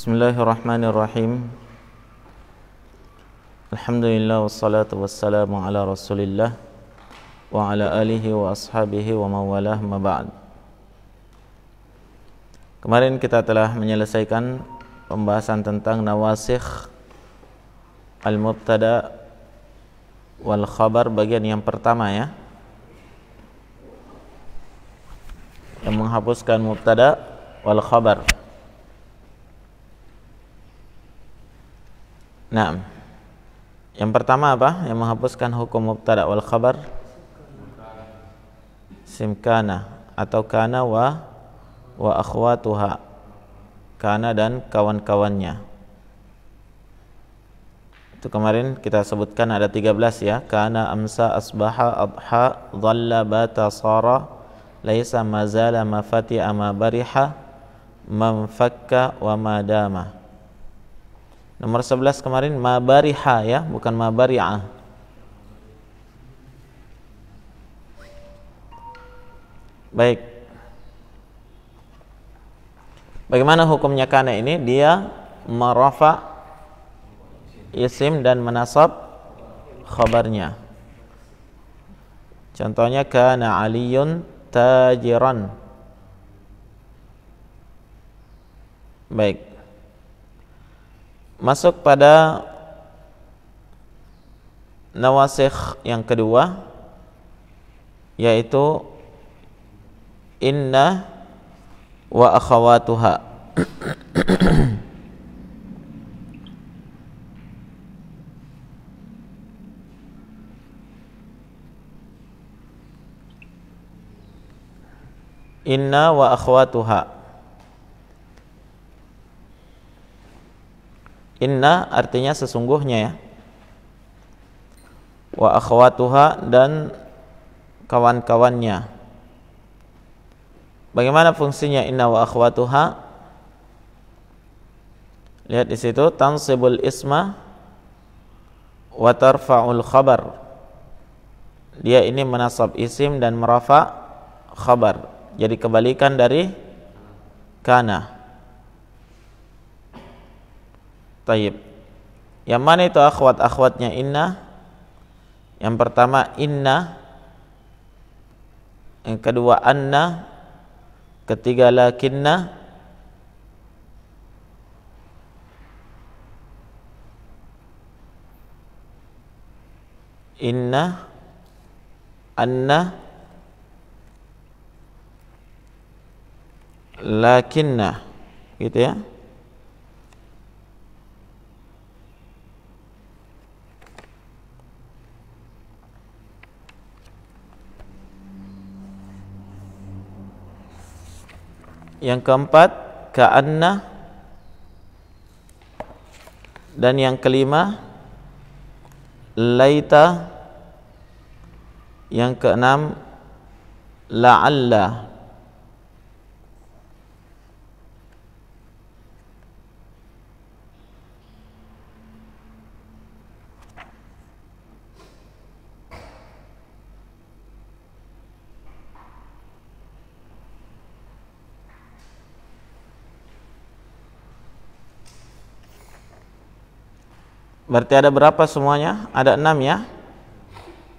Bismillahirrahmanirrahim. Alhamdulillah wassalatu wassalamu ala Rasulillah wa ala alihi wa ashabihi wa mawalah ma ba'd. Kemarin kita telah menyelesaikan pembahasan tentang nawasikh al-mubtada wal khabar bagian yang pertama ya. Yang menghapuskan mubtada wal khabar. Nah, yang pertama apa? Yang menghapuskan hukum mubtada wal khabar? Simkana atau kana wa akhwatuha. Kana dan kawan-kawannya. Itu kemarin kita sebutkan ada 13 ya. Kana, amsa, asbaha, adha, dhalla, bata, sara, laisa, mazala, mafati, amabariha, mamfakka, wa madama. Nomor 11 kemarin mabariha ya, bukan mabari'ah. Baik. Bagaimana hukumnya kana ini? Dia merafa isim dan menasab khabarnya. Contohnya kana aliyun tajiran. Baik. Masuk pada nawasikh yang kedua, yaitu inna wa akhawatuha. Inna wa akhawatuha. Inna artinya sesungguhnya ya. Wa akhwatuha dan kawan-kawannya. Bagaimana fungsinya inna wa akhwatuha? Lihat di situ, tansibul isma wa tarfa'ul khabar. Dia ini menasab isim dan merafa khabar. Jadi kebalikan dari kana. Taib. Yang mana itu akhwat-akhwatnya inna? Yang pertama inna, yang kedua anna, ketiga lakinna, inna, anna, lakinna, gitu ya. Yang keempat ka'anna, dan yang kelima laita, yang keenam la'alla. Berarti ada berapa semuanya? Ada 6 ya.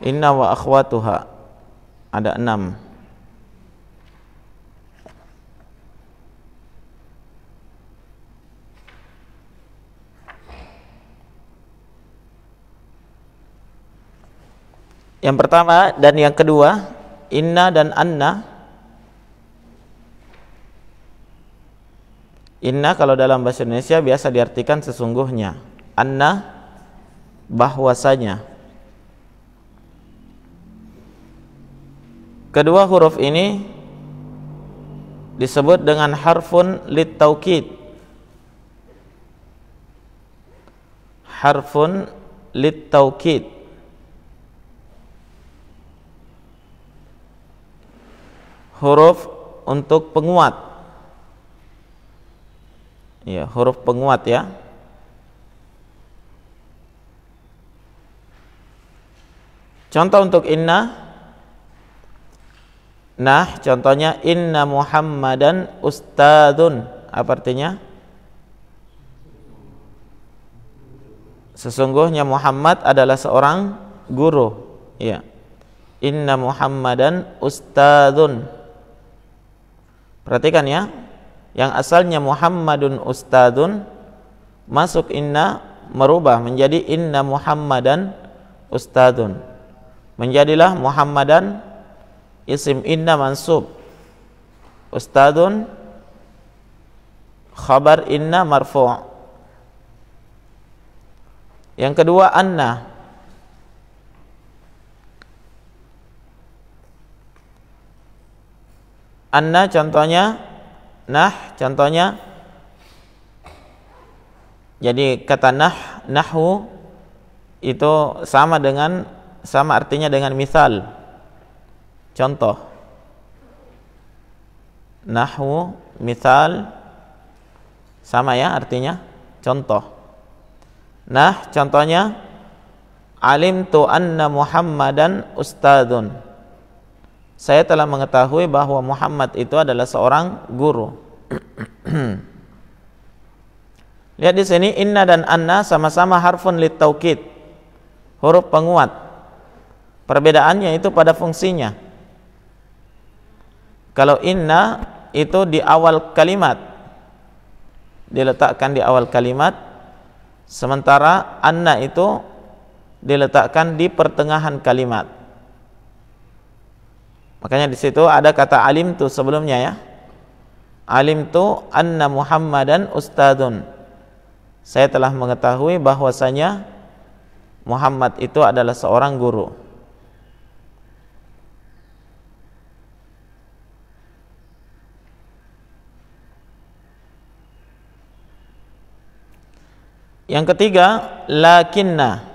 Inna wa akhwatuha. Ada 6. Yang pertama dan yang kedua, inna dan anna. Inna kalau dalam bahasa Indonesia biasa diartikan sesungguhnya. Anna bahwasanya. Kedua huruf ini disebut dengan harfun littaukid. Harfun littaukid. Huruf untuk penguat. Ya, huruf penguat ya. Contoh untuk inna. Nah, contohnya inna Muhammadan ustadzun. Apa artinya? Sesungguhnya Muhammad adalah seorang guru. Ya. Inna Muhammadan ustadzun. Perhatikan ya. Yang asalnya Muhammadun ustadzun, masuk inna merubah menjadi inna Muhammadan ustadzun. Menjadilah Muhammadan isim inna mansub. Ustadzun khabar inna marfu'. Yang kedua anna. Anna contohnya, nah contohnya. Jadi kata nahwu itu sama artinya dengan misal. Contoh. Nahwu misal sama ya artinya contoh. Nah, contohnya alimtu anna Muhammadan ustadzun. Saya telah mengetahui bahwa Muhammad itu adalah seorang guru. Lihat di sini inna dan anna sama-sama harfun litaukid, huruf penguat. Perbedaannya itu pada fungsinya. Kalau inna itu di awal kalimat, diletakkan di awal kalimat, sementara anna itu diletakkan di pertengahan kalimat. Makanya di situ ada kata alimtu sebelumnya ya. Alimtu anna Muhammadan ustadzun. Saya telah mengetahui bahwasanya Muhammad itu adalah seorang guru. Yang ketiga, lakinna.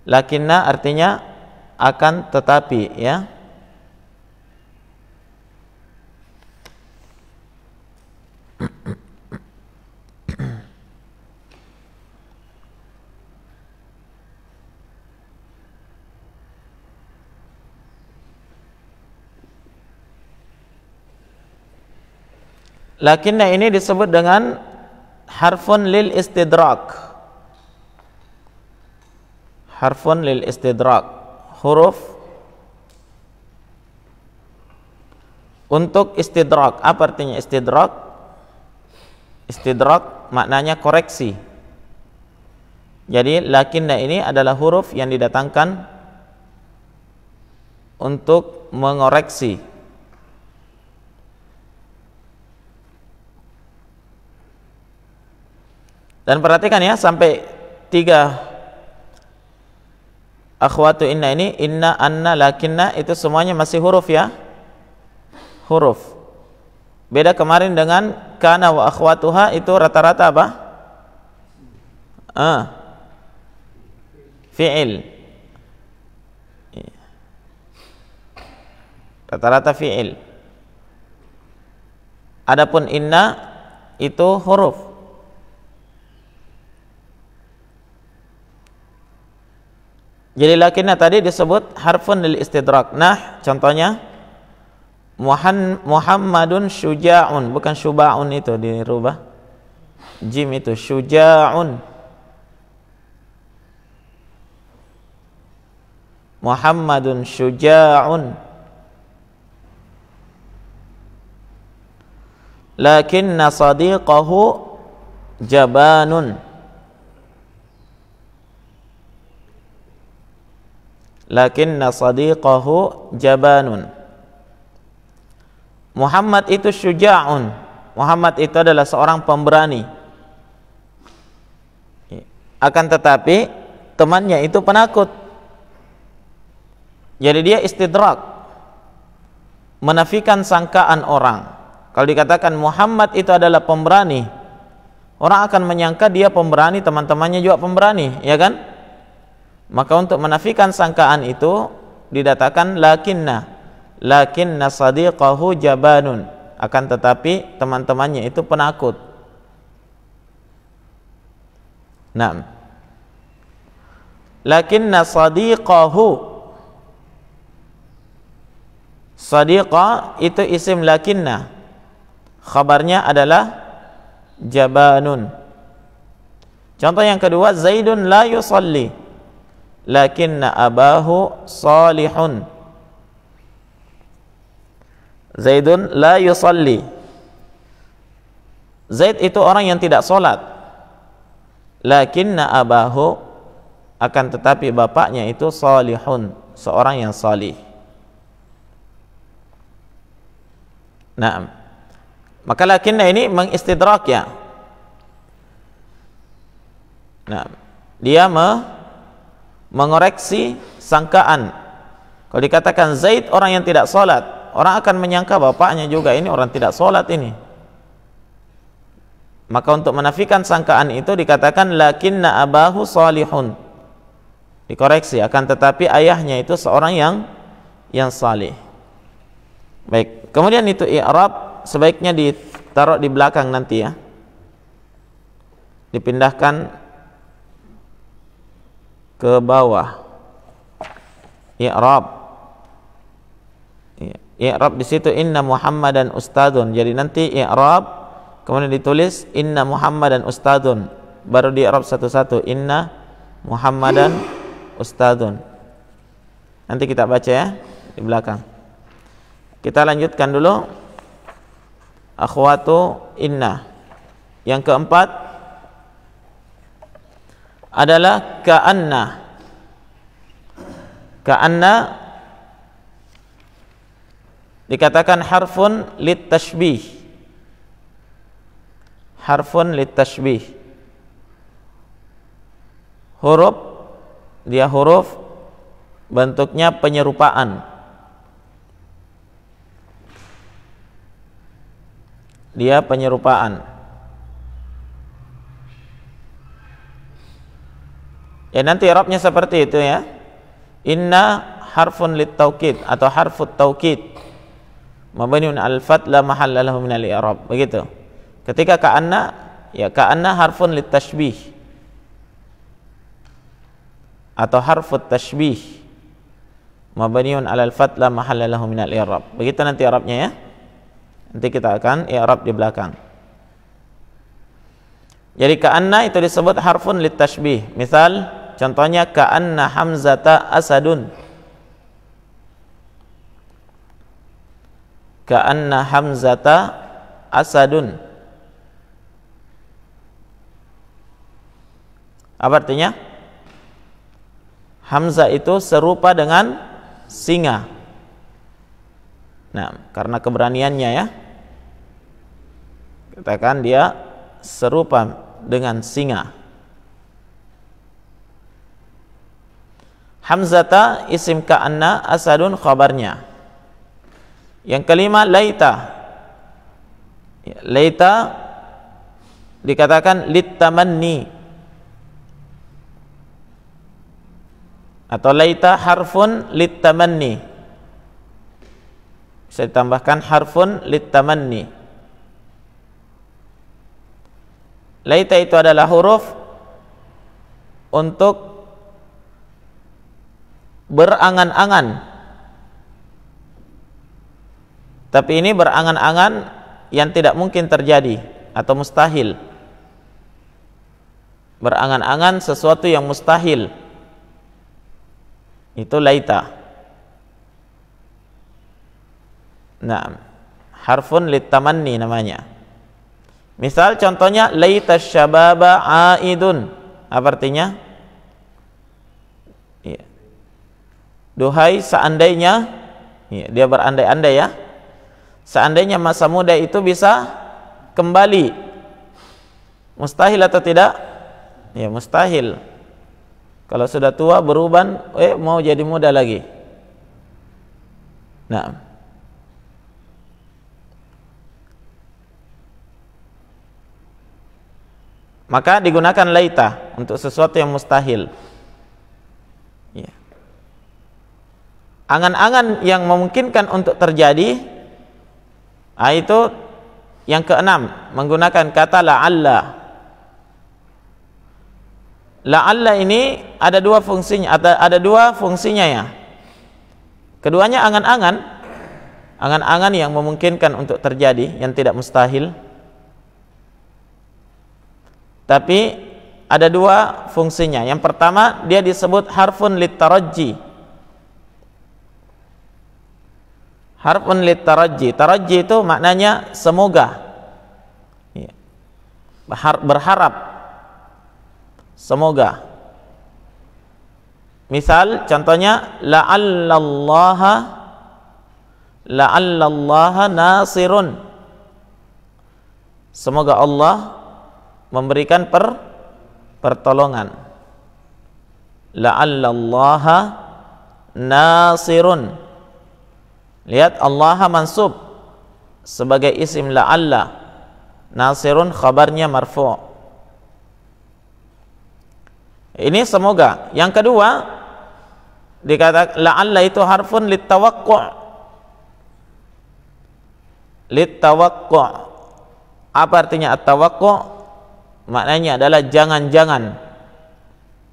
Lakinna artinya akan tetapi ya. Lakinna ini disebut dengan harfun lil istidrak. Harfun lil istidrak, huruf untuk istidrak. Apa artinya istidrak? Istidrak maknanya koreksi. Jadi lakinna ini adalah huruf yang didatangkan untuk mengoreksi. Dan perhatikan ya, sampai 3 akhwatu inna ini, inna, anna, lakinna, itu semuanya masih huruf ya. Huruf. Beda kemarin dengan kana wa akhwatuha, itu rata-rata apa? Fi'il. Rata-rata fi'il. Adapun inna itu huruf. Jadi lakinna tadi disebut harfun lil istidrak. Nah, contohnya Muhammadun syuja'un, bukan syuba'un, itu dirubah. Jim itu syuja'un. Muhammadun syuja'un. Lakinna sadiqahu jabanun. Lakinna sadiqahu jabanun. Muhammad itu syuja'un. Muhammad itu adalah seorang pemberani. Akan tetapi temannya itu penakut. Jadi dia istidrak, menafikan sangkaan orang. Kalau dikatakan Muhammad itu adalah pemberani, orang akan menyangka dia pemberani, teman-temannya juga pemberani, ya kan? Maka untuk menafikan sangkaan itu didatakan lakinna sadiqahu jabanun. Akan tetapi teman-temannya itu penakut. Naam. Lakinna sadiqahu. Sadiqa itu isim lakinna. Khabarnya adalah jabanun. Contoh yang kedua, Zaidun la yusalli lakinna abahu salihun. Zaidun la yusalli. Zaid itu orang yang tidak sholat. Lakinna abahu, akan tetapi bapaknya itu salihun, seorang yang salih. Nah, maka lakinna ini mengistidrak ya. Nah, dia mengoreksi sangkaan. Kalau dikatakan Zaid orang yang tidak sholat, orang akan menyangka bapaknya juga ini orang tidak sholat ini. Maka untuk menafikan sangkaan itu dikatakan lakinna abahu salihun. Dikoreksi, akan tetapi ayahnya itu seorang yang salih. Baik, kemudian itu i'rab sebaiknya ditaruh di belakang nanti ya. Dipindahkan ke bawah. I'rab. I'rab di situ inna Muhammadan ustadun. Jadi nanti i'rab kemudian ditulis inna Muhammadan ustadun, baru di i'rab satu-satu, inna Muhammadan ustadun. Nanti kita baca ya di belakang. Kita lanjutkan dulu akhwatu inna. Yang keempat adalah ka'anna. Ka'anna dikatakan harfun lit tashbih. Harfun litashbih. Huruf, dia huruf bentuknya penyerupaan. Dia penyerupaan. Ya nanti i'rabnya seperti itu ya. Inna harfun littaukid atau harfut taukid. Mabniun al-fath la mahalla lahu min al-i'rab. Begitu. Ketika ka'anna, ya ka'anna harfun litashbih atau harfut tashbih mabniun 'alal fath la mahalla lahu minal i'rab. Begitu nanti i'rabnya ya. Nanti kita akan i'rab di belakang. Jadi ka'anna itu disebut harfun litashbih. Misal contohnya ka'anna hamzata asadun. Ka'anna hamzata asadun. Apa artinya? Hamzah itu serupa dengan singa. Nah, karena keberaniannya ya. Katakan dia serupa dengan singa. Hamzata isim ka'anna, asadun khabarnya. Yang kelima laita. Laita dikatakan litamanni. Atau laita harfun litamanni. Bisa ditambahkan harfun litamanni. Laita itu adalah huruf untuk berangan-angan. Tapi ini berangan-angan yang tidak mungkin terjadi atau mustahil. Berangan-angan sesuatu yang mustahil. Itu laita. Nah, harfun litamanni namanya. Misal contohnya laita syababa aidun. Apa artinya? Ya. Duhai seandainya, ya, dia berandai-andai ya. Seandainya masa muda itu bisa kembali. Mustahil atau tidak? Ya, mustahil. Kalau sudah tua beruban, mau jadi muda lagi. Nah, maka digunakan laita untuk sesuatu yang mustahil. Ya. Angan-angan yang memungkinkan untuk terjadi, itu yang keenam, menggunakan kata la'alla. La'alla ini ada dua fungsinya, ada dua fungsinya ya. Keduanya angan-angan, angan-angan yang memungkinkan untuk terjadi, yang tidak mustahil. Tapi ada dua fungsinya. Yang pertama, dia disebut harfun littaraji. Harfun littaraji. Taraji itu maknanya semoga, berharap, semoga. Misal contohnya la'allallaha nasirun. Semoga Allah memberikan pertolongan. La'allallaha nasirun. Lihat, Allah mansub sebagai isim la'alla, nasirun khabarnya marfu'. Ini semoga. Yang kedua, dikatakan la'alla itu harfun littawaqqa'. Littawaqqa'. Apa artinya at-tawaqqa'? Maknanya adalah jangan-jangan.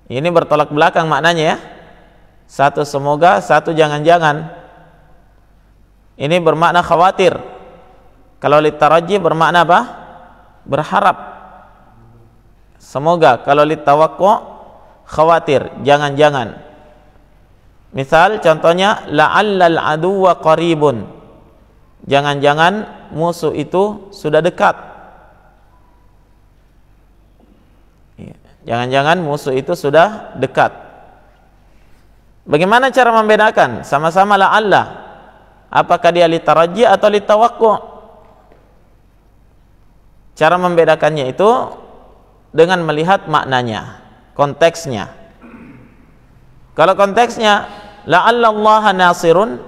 Ini bertolak belakang maknanya ya. Satu semoga, satu jangan-jangan. Ini bermakna khawatir. Kalau litaraji bermakna apa? Berharap. Semoga. Kalau litawaqqa' khawatir, jangan-jangan. Misal contohnya la'allal aduwwa qaribun. Jangan-jangan musuh itu sudah dekat. Jangan-jangan musuh itu sudah dekat. Bagaimana cara membedakan? Sama-sama la'alla. Apakah dia litaraji atau litawaqqa'? Cara membedakannya itu dengan melihat maknanya, konteksnya. Kalau konteksnya la'allallaha nasirun,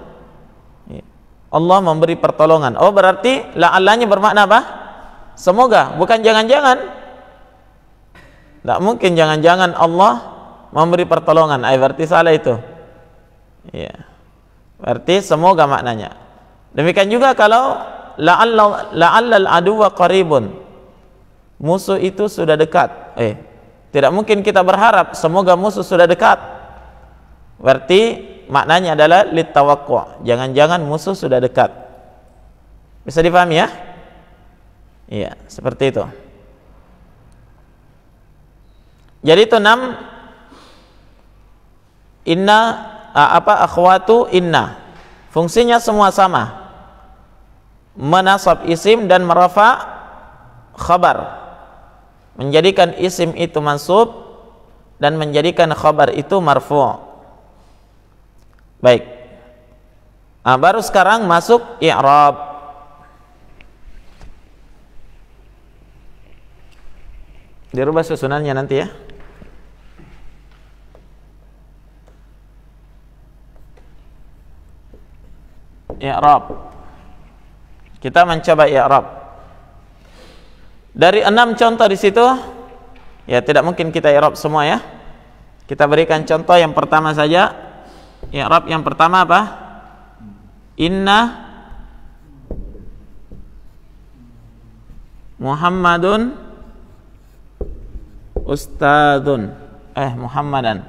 Allah memberi pertolongan. Oh, berarti la'allanya bermakna apa? Semoga, bukan jangan-jangan. Tidak mungkin jangan-jangan Allah memberi pertolongan. Berarti salah itu. Ya. Berarti semoga maknanya. Demikian juga kalau la'allal aduwwa qaribun. Musuh itu sudah dekat. Tidak mungkin kita berharap semoga musuh sudah dekat. Berarti maknanya adalah litawaqqa'. Jangan-jangan musuh sudah dekat. Bisa dipahami ya? Iya, seperti itu. Jadi itu 6 akhwatu inna. Fungsinya semua sama. Menasab isim dan merafa khabar. Menjadikan isim itu mansub dan menjadikan khabar itu marfu'. Baik. Baru sekarang masuk i'rab. Dirubah susunannya nanti ya. I'rab. Kita mencoba i'rab. Dari 6 contoh di situ, ya tidak mungkin kita i'rab semua ya. Kita berikan contoh yang pertama saja. I'rab yang pertama apa? Inna Muhammadun ustadun. Muhammadan.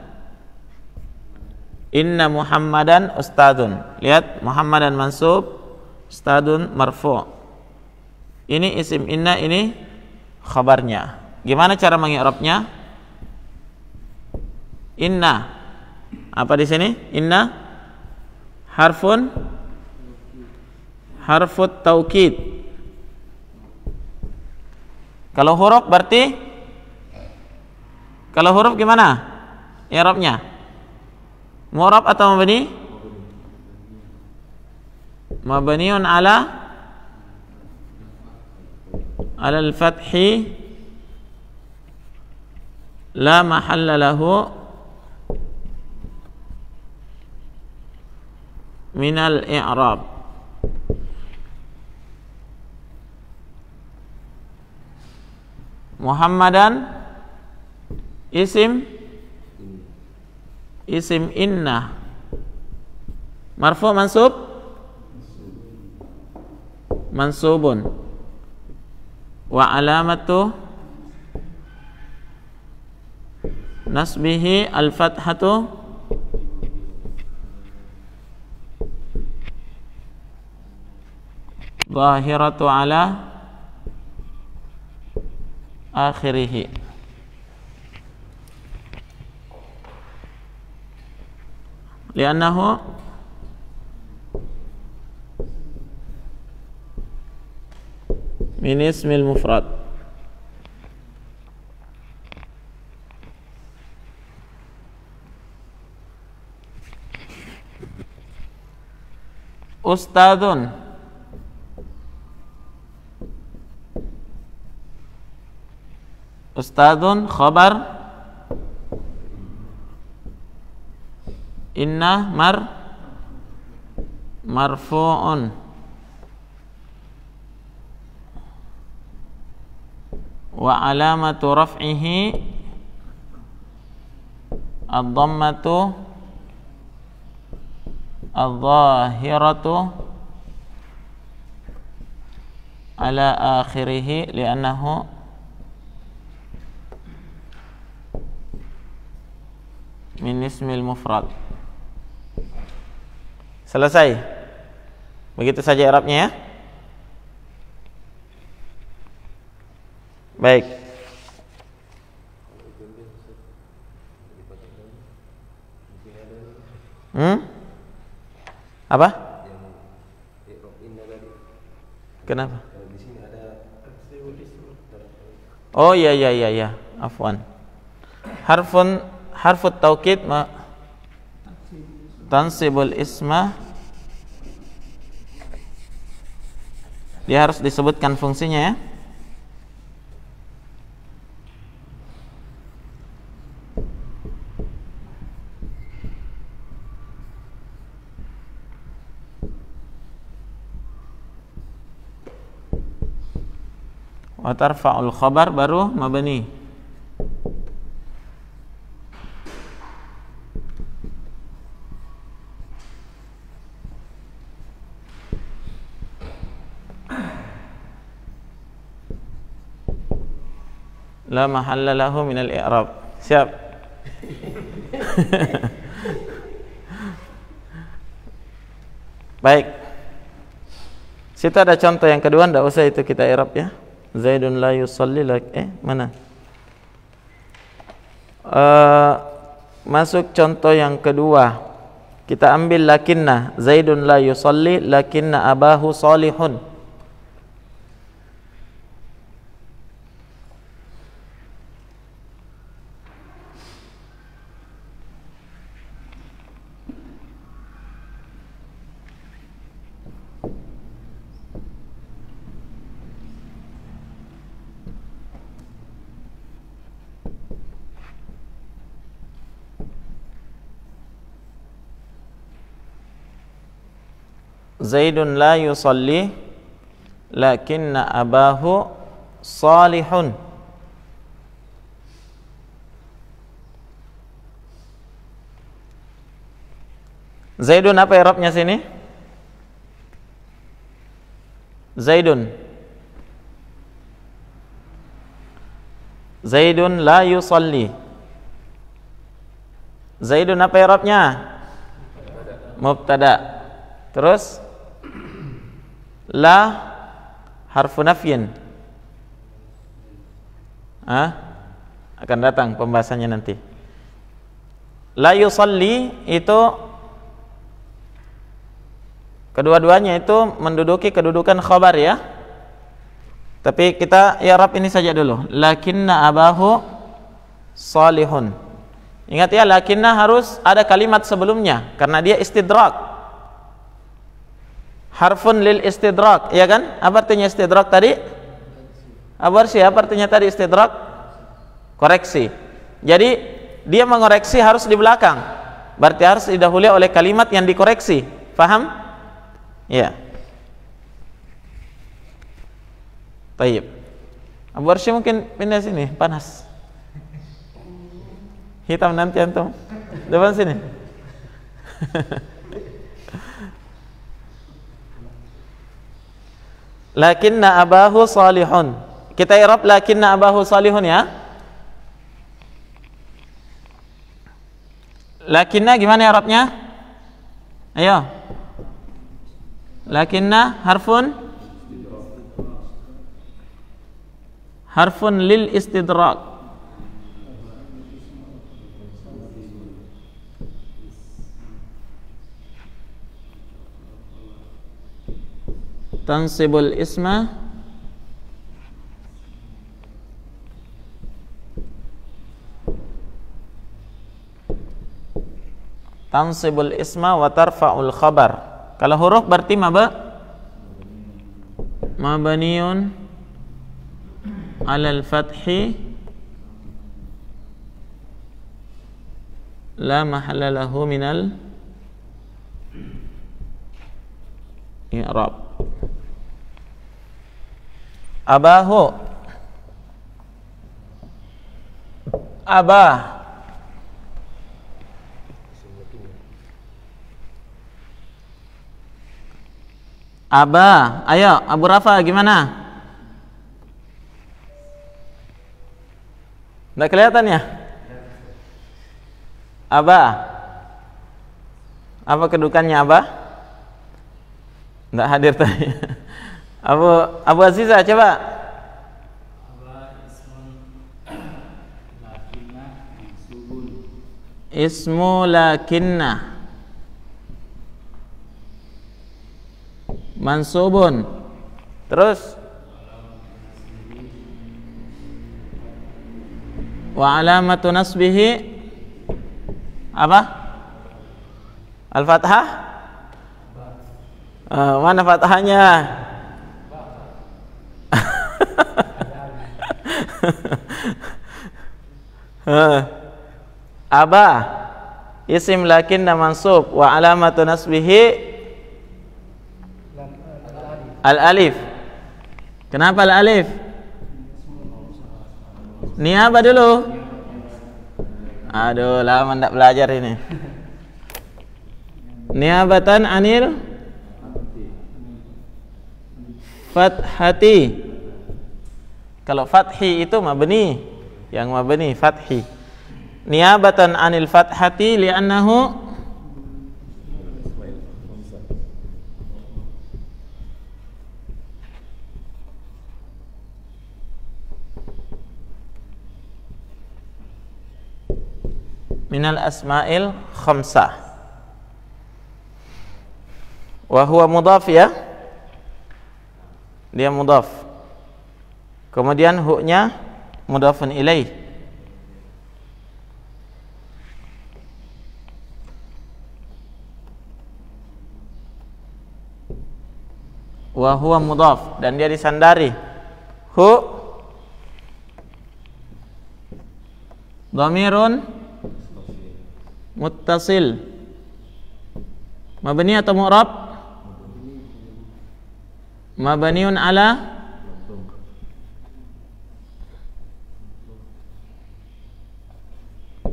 Inna Muhammadan ustadun. Lihat, Muhammadan mansub, ustadun marfu'. Ini isim inna, ini khabarnya. Gimana cara mengi'rabnya? Inna. Apa di sini? Inna harfut taukid. Kalau huruf berarti, kalau huruf gimana i'rabnya? Mu'rab atau mabni? Mabniun ala al-fathi la mahalla lahu minal i'rab. Muhammadan isim inna marfu' mansub mansubun wa alamatu nasbihi al-fathatu zahiratu ala akhirih. li'annahu min ismil mufrad. Ustadun, ustadun khabar inna marfu'un wa alamatu raf'ihi ad-dhammatu adh-dhahiratu ala akhirih li'annahu min ismil mufrad. Selesai. Begitu saja i'rabnya ya. Baik. Apa? Kenapa? Oh iya. Afwan. Harfut taukid tansibul isma. Dia harus disebutkan fungsinya ya. Wa tarfa'ul khabar baru mabni. La mahalla lahu min al-i'rab. Siap. Baik. Situ ada contoh yang kedua, enggak usah itu kita i'rab ya. Zaidun la yusalli mana? Masuk contoh yang kedua. Kita ambil lakinna. Zaidun la yusalli lakinna abahu salihun. Zaidun la yusalli lakinna abahu salihun. Zaidun apa i'rabnya sini? Zaidun la yusalli. Zaidun apa i'rabnya? Mubtada. Terus la harfu nafyin. Akan datang pembahasannya nanti. La yusalli itu kedua-duanya itu menduduki kedudukan khabar ya. Tapi kita i'rab ini saja dulu. Lakinna abahu salihun. Ingat ya, lakinna harus ada kalimat sebelumnya karena dia istidrak. Harfun lil istidrak, ya kan? Apa artinya istidrak tadi? Apa artinya tadi istidrak? Koreksi. Jadi dia mengoreksi harus di belakang. Berarti harus didahului oleh kalimat yang dikoreksi. Faham? Ya. Tayyib. Abu Arsy mungkin pindah sini, panas. Hitam nanti antum. Depan sini. Lakinna abahu salihun. Kita i'rab lakinna abahu salihun ya. Lakinna gimana i'rabnya? Ayo. Lakinna harfun lil istidrak. tansibul isma wa tarfa'ul khabar. Kalau huruf berarti mabniun 'alal fathi la mahalla lahu minal i'rab. Abahu, abah, abah. Ayo Abu Rafa gimana? Nggak kelihatan ya? Abah, apa kedudukannya abah? Nggak hadir tadi. Abu Aziza coba. Ismu lakinna mansubun. Terus wa alamatu nasbihi apa? Al-Fathah? Mana fathahnya? Abah isim lakinna mansub wa alamatu nasbihi al-alif. Kenapa al-alif? Niabah dulu. Aduh, lama ndak belajar ini. Niabatan anil fathati. Kalau fathi itu mabni, yang mabni fathi. Niabatan anil fathati li'annahu minal asma'il khamsah. Wa huwa mudhaf ya. Dia mudhaf. Kemudian hu-nya mudhafun ilaih. Wa huwa mudhaf, dan dia disandari. Hu dhamirun muttasil. Mabni atau mu'rab? Mabniun ala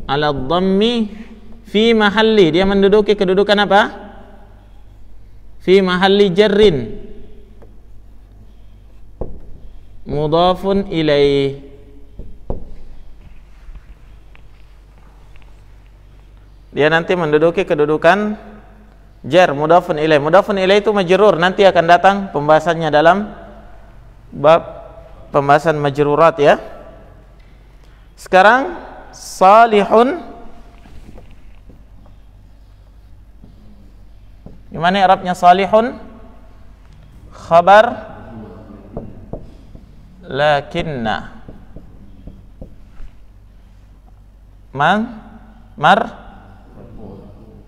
dhammi fi mahalli. Dia menduduki kedudukan apa? Fi mahalli jarrin mudhafun ilaih. Dia nanti menduduki kedudukan jar, mudhafun ilaih. Mudhafun ilaih itu majrur, nanti akan datang pembahasannya dalam bab pembahasan majrurat ya. Sekarang salihun, gimana i'rabnya salihun? Khabar lakinna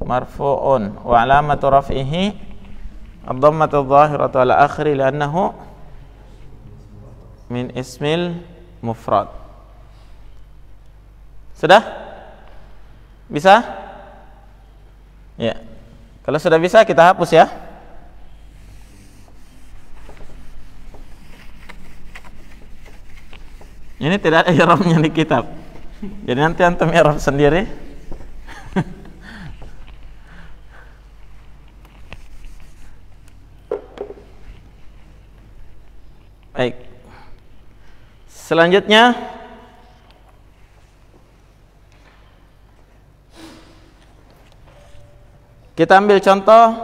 marfu'un wa alamatu raf'ihi ad-dhammatu adh-dhahiratu ala akhiri li'annahu min ismil mufrad. Sudah? Bisa? Ya. Kalau sudah bisa kita hapus ya. Ini tidak ada i'rabnya di kitab. Jadi nanti antum i'rab sendiri. Baik. Selanjutnya kita ambil contoh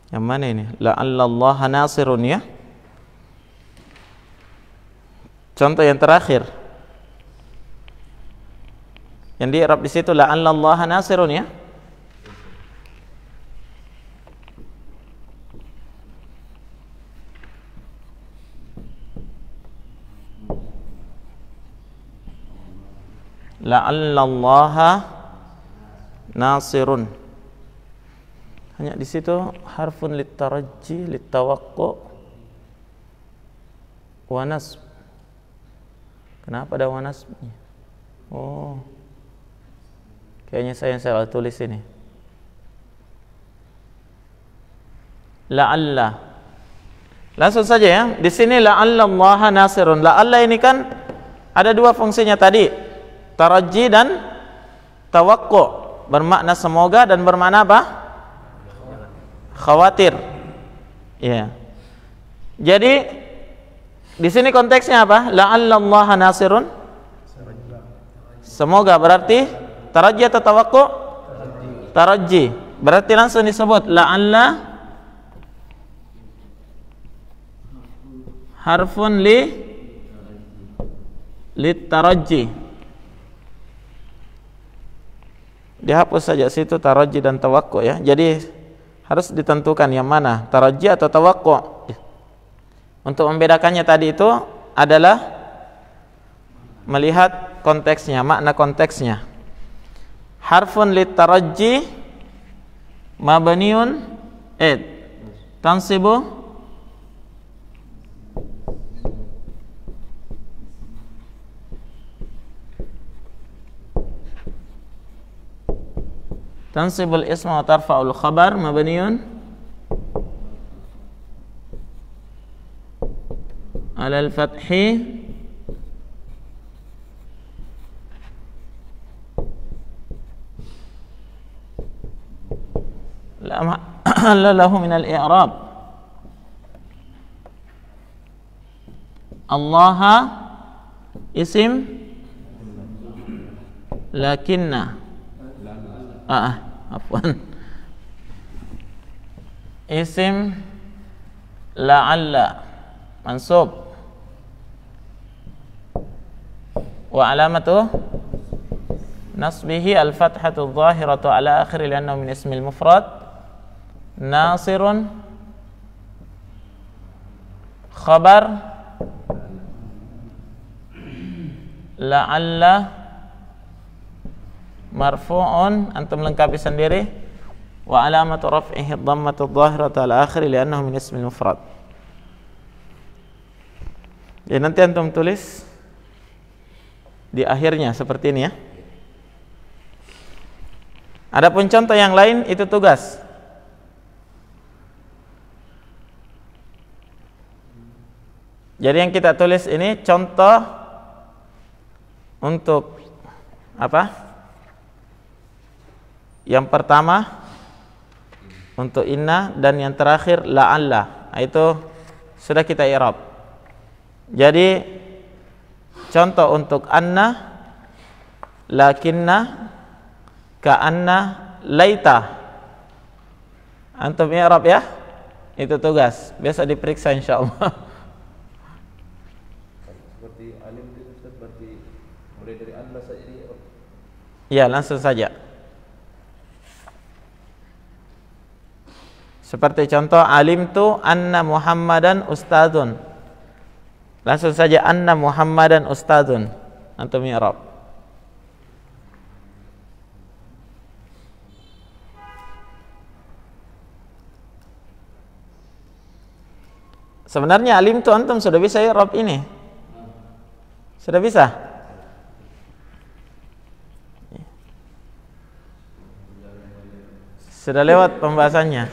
yang mana ini? La'allallaha nasirun ya. Contoh yang terakhir. Yang di i'rab di situ la'allallaha nasirun ya. La'allallaha nasirun. Hanya di situ harfun litarajji litawaqqu wa nasb. Kenapa ada wa nasbnya? Oh, kayaknya saya yang salah tulis ini. La'alla. Langsung saja ya. Di sini la'allallaha nasirun. La'alla ini kan ada dua fungsinya tadi. Tarajji dan tawaqqu, bermakna semoga dan bermakna apa? Khawatir. Ya. Jadi di sini konteksnya apa? La'allallaha nasirun. Semoga berarti tarajji atau tawaqqu? Tarajji. Berarti langsung disebut la'alla harfun litarajji. Dihapus saja situ tarajji dan tawaqqu ya. Jadi harus ditentukan yang mana, tarajji atau tawaqqu. Untuk membedakannya tadi itu adalah melihat konteksnya, makna konteksnya. Harfun litarajji mabniun tansibu tansibul isma wa tarfa'ul khabar mabniun ala al-fathi la lahu min al-i'rab. Allaha isim lakinna afwan isim la'alla mansub wa alamatu nasbihi al-fathatu adh-dhahiratu ala akhiri li'annahu min ismil mufrad nasirun khabar la'alla marfu'un, antum lengkapi sendiri, wa alamatu raf'ihi dhammatu adh-dhahiratu ala akhiri li'annahu min ismil mufrad. Jadi nanti antum tulis di akhirnya seperti ini ya. Adapun contoh yang lain itu tugas. Jadi yang kita tulis ini contoh untuk apa? Yang pertama untuk inna dan yang terakhir la'alla. Itu sudah kita i'rab. Jadi contoh untuk anna, lakinna, ka'anna, laita. Antum i'rab ya. Itu tugas. Biasa diperiksa insyaallah. Seperti alim itu seperti mulai dari anna saja i'rab. Ya, langsung saja. Seperti contoh alimtu anna Muhammadan ustadzun. Langsung saja anna Muhammadan ustadzun. Antum i'rab. Sebenarnya alimtu antum sudah bisa i'rab ini. Sudah bisa? Sudah lewat pembahasannya.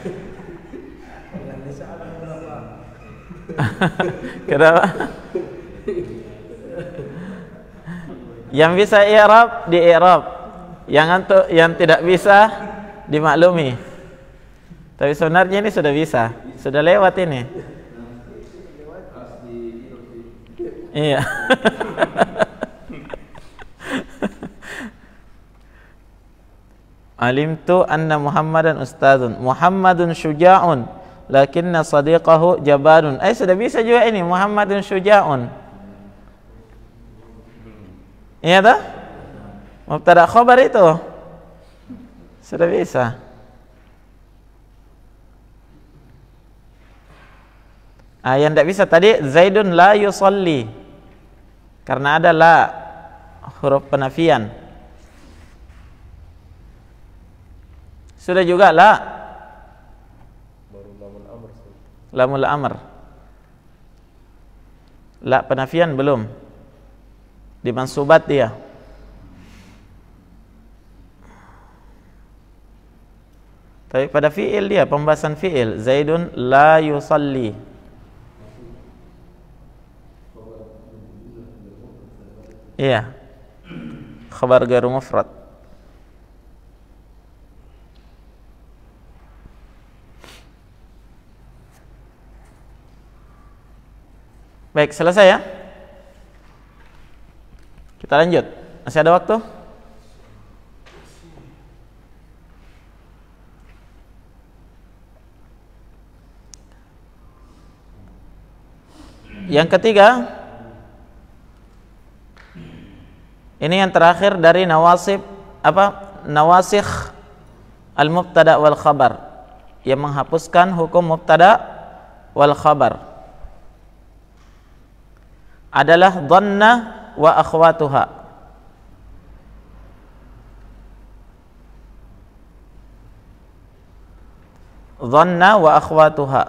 Kenapa? Yang bisa i'rab di i'rab, yang tidak bisa dimaklumi. Tapi sebenarnya ini sudah bisa, sudah lewat ini. Iya. Alimtu anna Muhammadan ustadzun. Muhammadun syuja'un lakinna sadiqahu jabalun. Sudah bisa juga ini Muhammadun syuja'un. Iya tak? Mubtada khabar itu sudah bisa. Yang tidak bisa tadi Zaidun la yusalli, karena ada la, huruf penafian. Sudah juga la, baru lamul amr. lamul amr. La penafian belum, di mansubat dia. Tapi pada fi'il dia, pembahasan fi'il, Zaidun la yusalli. Iya, khabar ghairu mufrad. Baik, selesai ya. Kita lanjut. Masih ada waktu? Yang ketiga, ini yang terakhir dari nawasib nawasikh al-mubtada wal khabar, yang menghapuskan hukum mubtada wal khabar, adalah dhanna wa akhwatuha. Dhanna wa akhwatuha.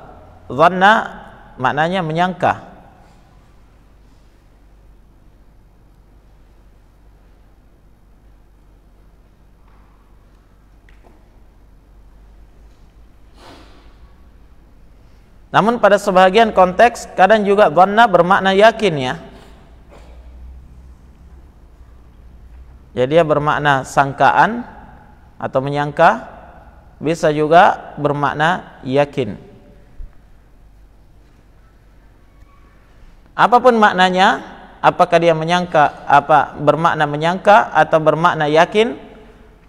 Dhanna maknanya menyangka. Namun pada sebagian konteks kadang juga dhanna bermakna yakin ya. Jadi dia bermakna sangkaan atau menyangka, bisa juga bermakna yakin. Apapun maknanya, apakah dia menyangka, bermakna menyangka atau bermakna yakin,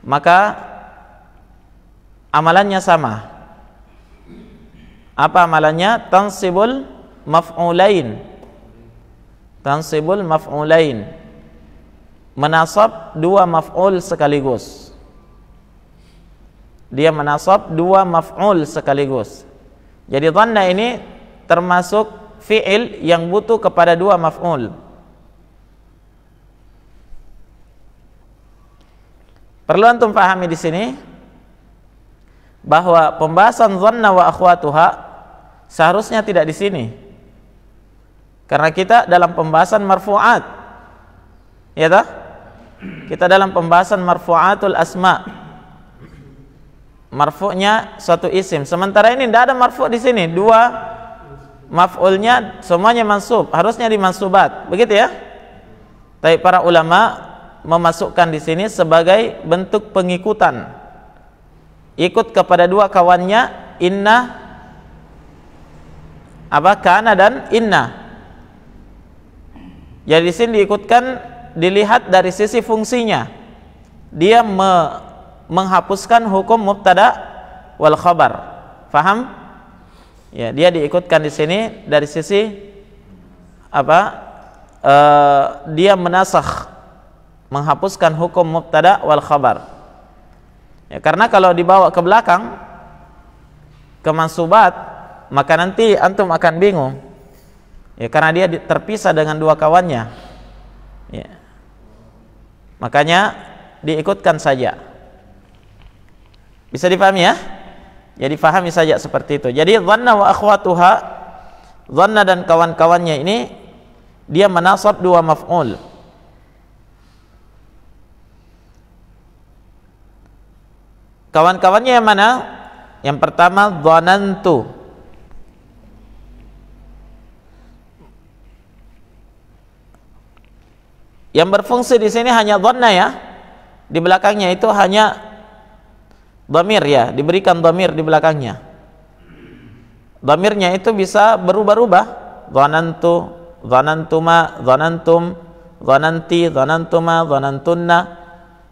maka amalannya sama. Apa amalannya? Tansibul maf'ulain. Tansibul maf'ulain. Menasab dua maf'ul sekaligus. Dia menasab dua maf'ul sekaligus. Jadi dhanna ini termasuk fi'il yang butuh kepada dua maf'ul. Perlu antum pahami di sini bahwa pembahasan dhanna wa akhwatuha seharusnya tidak di sini, karena kita dalam pembahasan marfu'at, ya toh? Kita dalam pembahasan marfu'atul asma, marfu'nya suatu isim. Sementara ini tidak ada marfu' di sini, dua maf'ulnya semuanya mansub, harusnya dimansubat, begitu ya? Tapi para ulama memasukkan di sini sebagai bentuk pengikutan, ikut kepada dua kawannya, inna kana dan inna. Jadi di sini diikutkan, dilihat dari sisi fungsinya. Dia menghapuskan hukum mubtada wal khabar. Faham? Ya, dia diikutkan di sini dari sisi dia menasakh, menghapuskan hukum mubtada wal khabar. Ya, karena kalau dibawa ke belakang ke mansubat, maka nanti antum akan bingung. Ya, karena dia terpisah dengan dua kawannya. Ya. Makanya diikutkan saja. Bisa dipahami ya? Jadi pahami saja seperti itu. Jadi dhanna wa akhwatuha, dhanna dan kawan-kawannya ini dia menasab dua maf'ul. Kawan-kawannya yang mana? Yang pertama dhanantu. Yang berfungsi di sini hanya dhanna ya. Di belakangnya itu hanya dhamir ya, diberikan dhamir di belakangnya. Dhamirnya itu bisa berubah-ubah. Dhanantu, dhanantuma, dhanantum, dhananti, dhanantuma, dhanantunna.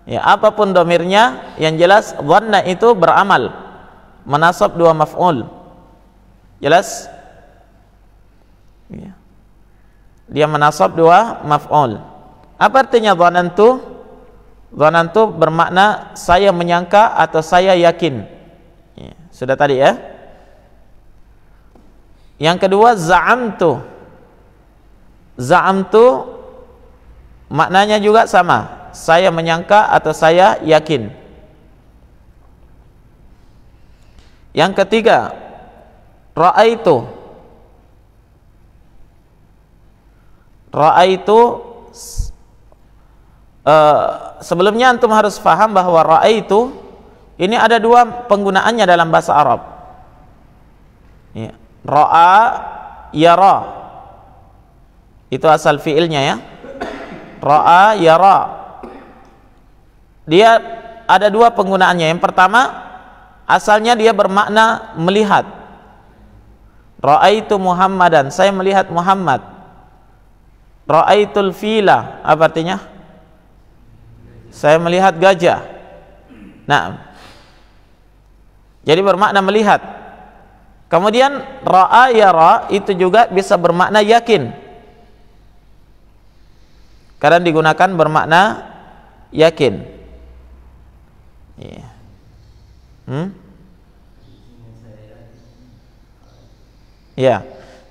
Ya, apapun dhamirnya, yang jelas dhanna itu beramal, menasab dua maf'ul. Jelas? Ya. Dia menasab dua maf'ul. Apa artinya dhanantu? Dhanantu bermakna saya menyangka atau saya yakin. Ya, sudah tadi ya. Yang kedua za'amtu. Za'amtu maknanya juga sama, saya menyangka atau saya yakin. Yang ketiga ra'aitu. Ra'aitu sebelumnya antum harus faham bahwa ra'aitu ini ada dua penggunaannya dalam bahasa Arab. Ya. Ra'a yara. Itu asal fiilnya ya. Ra'a yara. Dia ada dua penggunaannya. Yang pertama asalnya dia bermakna melihat. Ra'aitu Muhammadan, saya melihat Muhammad. Ra'aitul fila, apa artinya? Saya melihat gajah. Nah, jadi bermakna melihat. Kemudian ra'a yara itu juga bisa bermakna yakin. Karena digunakan bermakna yakin. Yeah. Ya.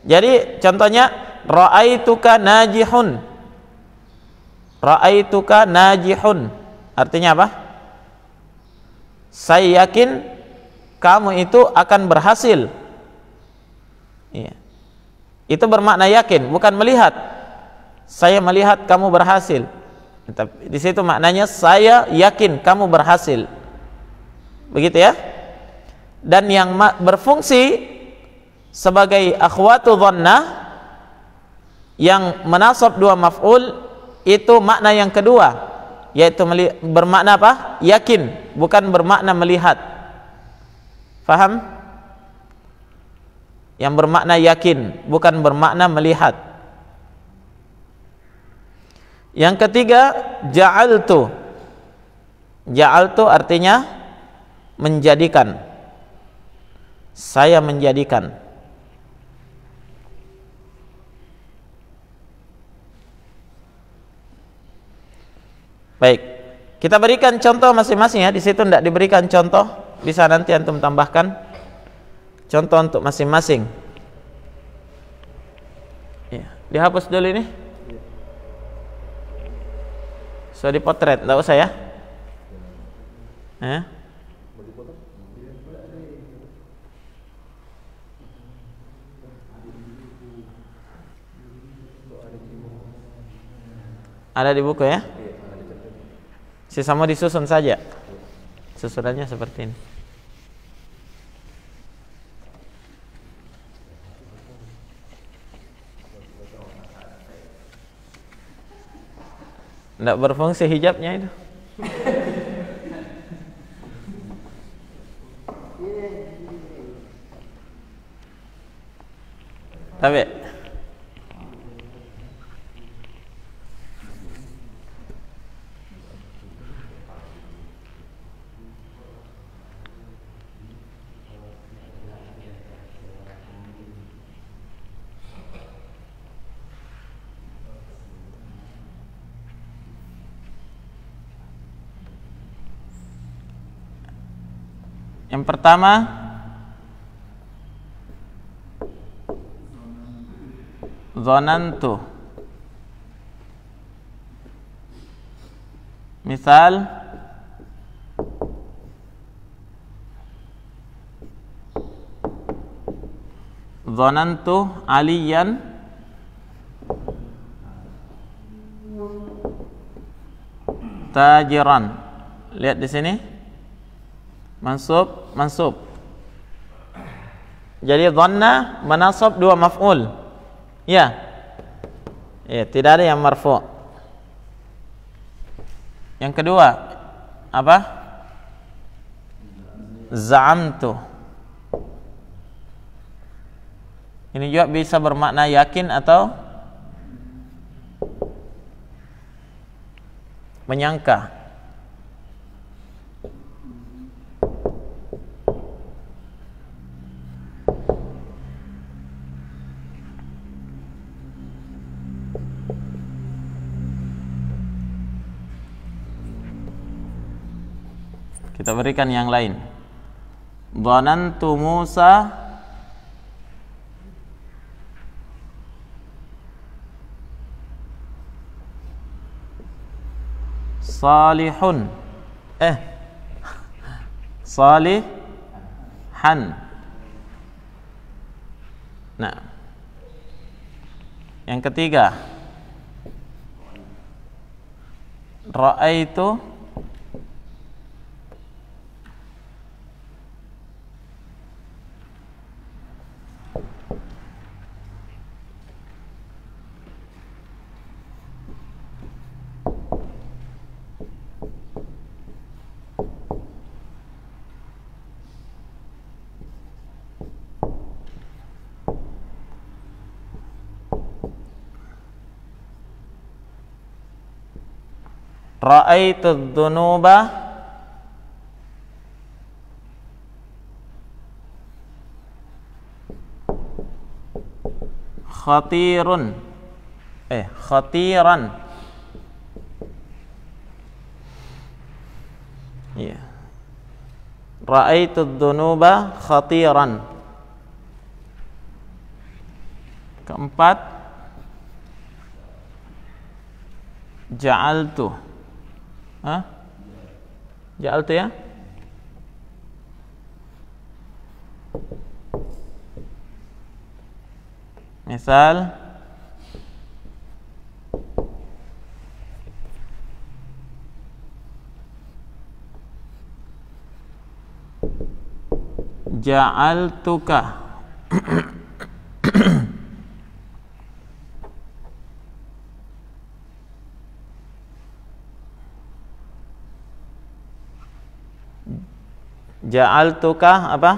Jadi contohnya ra'aituka najihun. Ra'aituka najihun. Artinya apa? Saya yakin kamu itu akan berhasil. Ya. Itu bermakna yakin, bukan melihat. Saya melihat kamu berhasil. Di situ maknanya saya yakin kamu berhasil. Begitu ya. Dan yang berfungsi sebagai akhwatu dhannah yang menasab dua maf'ul itu makna yang kedua, yaitu bermakna apa? Yakin, bukan bermakna melihat. Faham? Yang bermakna yakin, bukan bermakna melihat. Yang ketiga ja'altu. Ja'altu artinya menjadikan. Saya menjadikan. Baik, kita berikan contoh masing-masing ya. Di situ tidak diberikan contoh, bisa nanti antum tambahkan contoh untuk masing-masing. Ya, dihapus dulu ini. So dipotret, tidak usah ya. Ada di buku ya. Sisa mau disusun saja. Susunannya seperti ini. Tidak berfungsi hijabnya itu. Tapi yang pertama dhanantu. Misal dhanantu aliyan tajiran. Lihat di sini. Mansub. Jadi dhanna menasab dua maf'ul. Ya. Ya, tidak ada yang marfu'. Yang kedua apa? Za'amtu. Ini juga bisa bermakna yakin atau menyangka. Kita berikan yang lain. Dhanantu Musa salihun. Salihan. Nah, yang ketiga, ra'aitu dzunuba khatiran. Ya. Ra'aitu dzunuba khatiran. Keempat, ja'altu. Ja'altu ya. Misal, ja'altuka. Ja'altuka apa?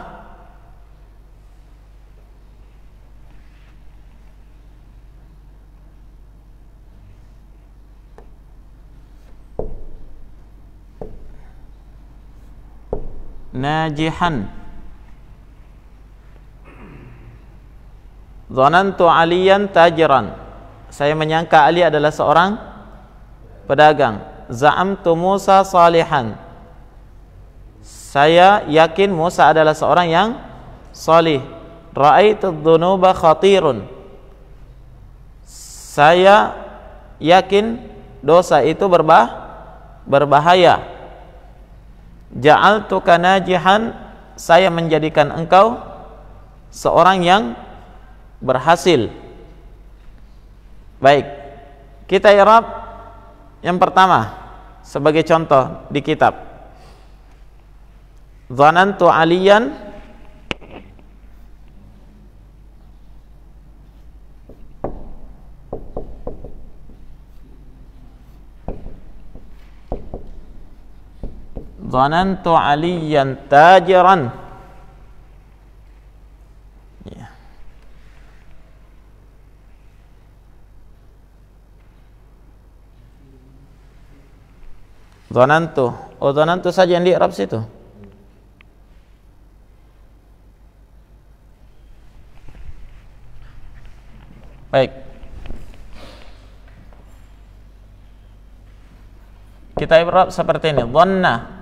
Najihan. Dhanantu Aliyan tajiran. Saya menyangka Ali adalah seorang pedagang. Za'amtu Musa salihan. Saya yakin Musa adalah seorang yang salih. Ra'aitu dzunuba khatirun. Saya yakin dosa itu berbahaya. Ja'altuka najihan. Saya menjadikan engkau seorang yang berhasil. Baik, kita i'rab yang pertama sebagai contoh di kitab. Dhanantu Aliyan Dhanantu Aliyan tajiran. Ya. Dhanantu. Oh, dhanantu saja yang di i'rab situ. Baik. Kita i'rab seperti ini. Dhanna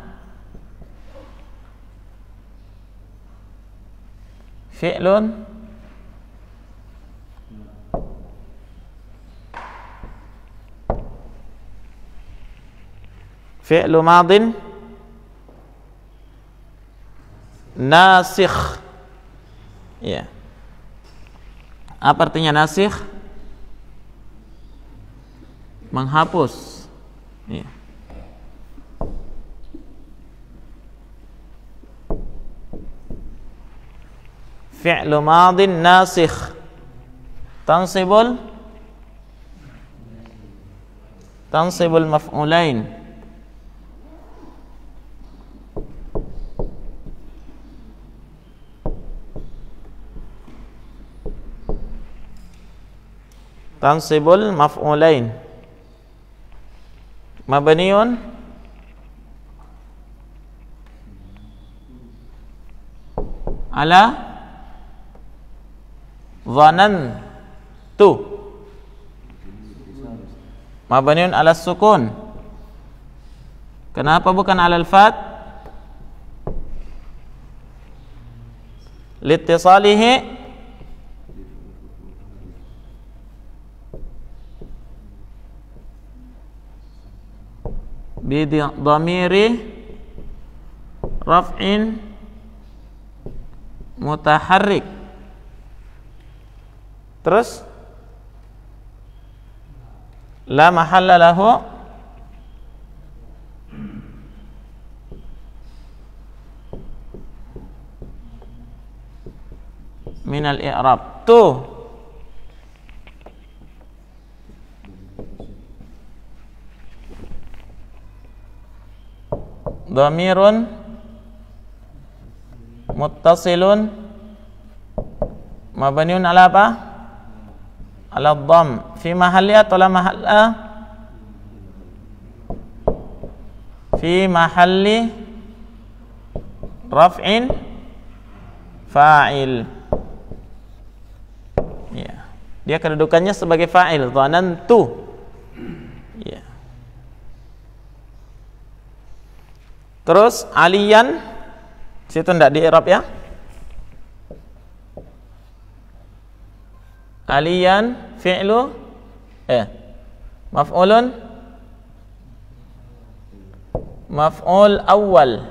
fi'lun fi'lu madin nasikh. Ya. Apa artinya nasikh? Menghapus. Ya. Fi'lu madin nasikh tansibul maf'ulain. Tansibul maf'ulain mabniun ala dhanantu mabniun ala sukun. Kenapa bukan ala al-fat? liittisalihi bi dhamiri raf'in mutaharrik. Terus la mahalla lahu min al-i'rab. Tuh dhamirun muttasilun mabniun ala apa? Ala dhamm fi mahalli atau la mahalla? Fi mahalli raf'in fa'il. Ya. Dia kedudukannya sebagai fa'il, dhanantu. Ya. Terus aliyan situ ndak di i'rab ya? Aliyan fi'lu maf'ulun maf'ul awal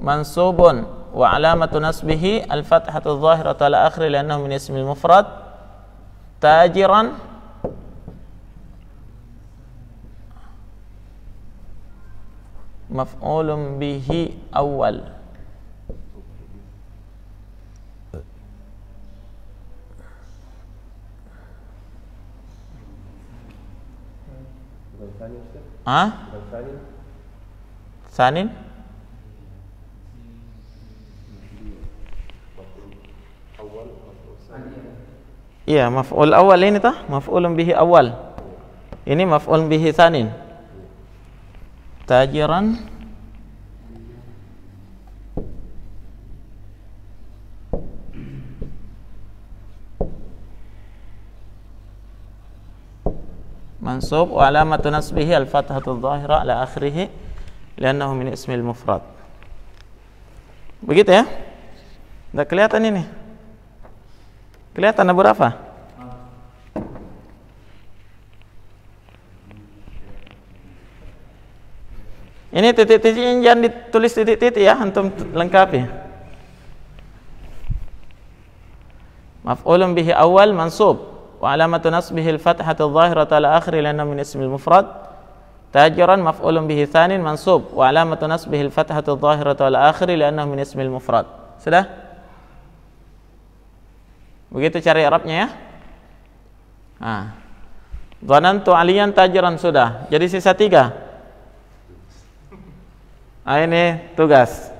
mansubun wa alamatu nasbihi al-fathatu adh-dhahiratu ala akhiri li'annahu min ismil mufrad. Tajiran maf'ulun bihi awal. Sanin? Iya, maf'ul awal ini tah, maf'ulun bihi awal. Ini maf'ul bihi sanin. Tajiran mansub wa alamatu nasbihi al-fathatu adh-dhahira ala akhirih li'annahu min ismil mufrad. Begitu ya? Udah kelihatan ini? Kelihatan ada berapa? Ini titik-titiknya jangan ditulis titik-titik ya, antum lengkapi. Maf'ulun bihi awal mansub wa alamatu nasbihi al-fathatu adh-dhahiratu ala akhiri li'annahu min ismil mufrad. Tajiran maf'ulun bihi tsanin mansub wa alamatu nasbihi al-fathatu adh-dhahiratu ala akhiri li'annahu min ismil mufrad. Sudah? Begitu cara i'rabnya ya. Nah. Dhanantu aliyan tajiran sudah. Jadi sisa 3. Ah, ini tugas.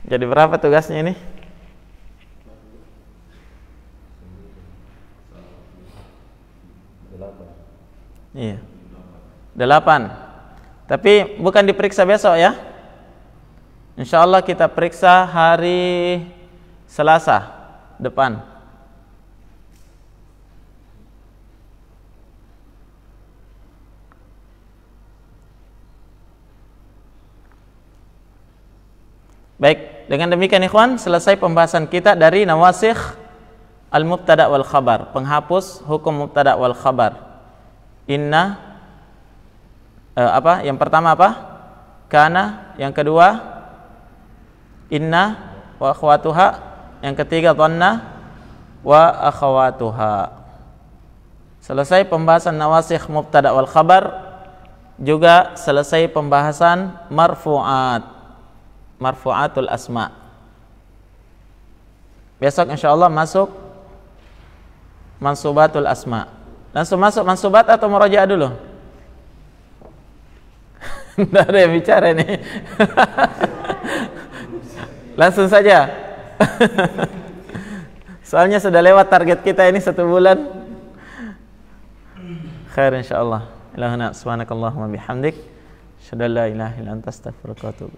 Jadi berapa tugasnya ini? Iya. 8. Tapi bukan diperiksa besok ya. Insya Allah kita periksa hari Selasa depan. Baik, dengan demikian ikhwan, selesai pembahasan kita dari nawasikh al-mubtada wal khabar, penghapus hukum mubtada wal khabar. Inna yang pertama apa? Kana, yang kedua inna wa akhwatuha, yang ketiga dhanna wa akhwatuha. Selesai pembahasan nawasikh mubtada wal khabar, juga selesai pembahasan marfu'atul asma. Besok insyaallah masuk mansubatul asma. Langsung masuk mansubat atau murajaah dulu? Tidak ada yang bicara nih. Langsung saja. Soalnya sudah lewat target kita ini 1 bulan. Khair insyaallah. Ilahuna subhanakallahumma bihamdik, asyhadu an la ilaha illa anta astaghfiruka wa atubu.